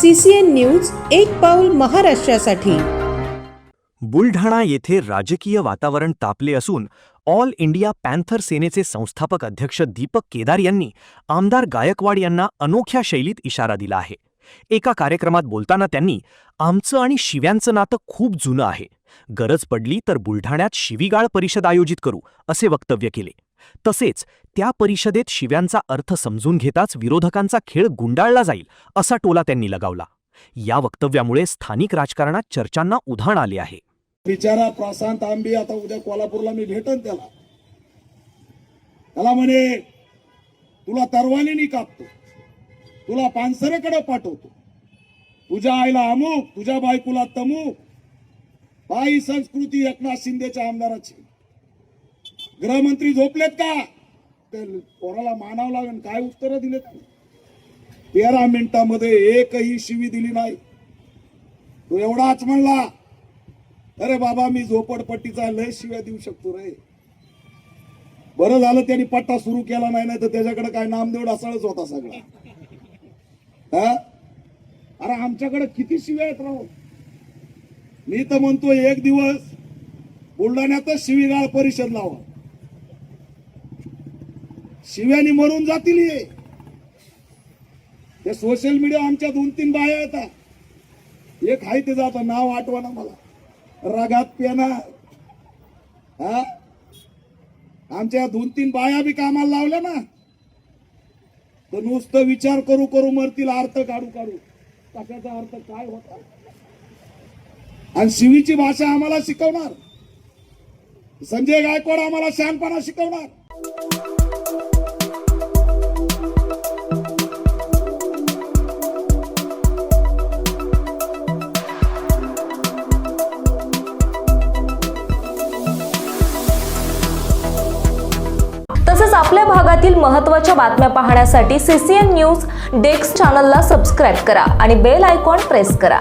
CCN news एक पाऊल महाराष्ट्रासाठी। बुलढाणा येथे राजकीय वातावरण तापले असून ऑल इंडिया पॅन्थर सेनेचे संस्थापक अध्यक्ष दीपक केदार यांनी आमदार गायकवाड यांना अनोख्या शैलीत इशारा दिला आहे। एका कार्यक्रमात बोलताना त्यांनी आमचं आणि शिव्यांचं नातं खूप जुनं आहे, गरज पडली तर बुलढाण्यात शिवीगाळ परिषद आयोजित करू असे वक्तव्य केले। तसेच त्या परिषदेत शिव्यांचा अर्थ समजून घेताच विरोधकांचा खेळ गुंडाळला जाईल असा टोला त्यांनी लगावला। या वक्तव्यामुळे स्थानिक राजकारणात चर्चांना उधाण आले आहे। बिचारा प्रशांत आंबे आता उद्या कोल्हापूरला मी भेटन त्याला म्हणे तुला तरवानीने कापतो, तुला पानसरेकडे पाठवतो, तुझ्या आईला अमुक, तुझ्या बायकोला तमुक। बाई संस्कृती एकनाथ शिंदेच्या आमदाराची। गृहमंत्री झोपलेत का? ते पोराला मानावं लागेल। काय उत्तर दिले त्यांनी? 13 मिनिटांमध्ये एकही शिवी दिली नाही। तो एवढाच म्हणला, अरे बाबा मी झोपडपट्टीचा लय शिव्या देऊ शकतो रे। बरं झालं त्यांनी पट्टा सुरू केला नाही, तर त्याच्याकडे काय नामदेव ढासळच होता सगळा। अरे आमच्याकडे किती शिव्या आहेत राव। मी तर म्हणतो एक दिवस बुलढाण्यातच शिवीगाळ परिषद लावा, शिव्यानी मरून जातील। ते सोशल मीडिया आमच्या 2-3 बाया येतात, एक आहे ते जातं नाव आठवा ना मला, रगात पेना। आमच्या 2-3 बाया बी कामाला लावल्या ना, तर नुसतं विचार करू करू मरतील, अर्थ काढू काढू कशाचा अर्थ काय होता। आणि शिवीची भाषा आम्हाला शिकवणार संजय गायकवाड, आम्हाला शहाणपणा शिकवणार। तसेच आपल्या भागातील महत्त्वाच्या बातम्या पाहण्यासाठी CCN न्यूज डेस्क चॅनलला सबस्क्राइब करा आणि बेल आयकॉन प्रेस करा।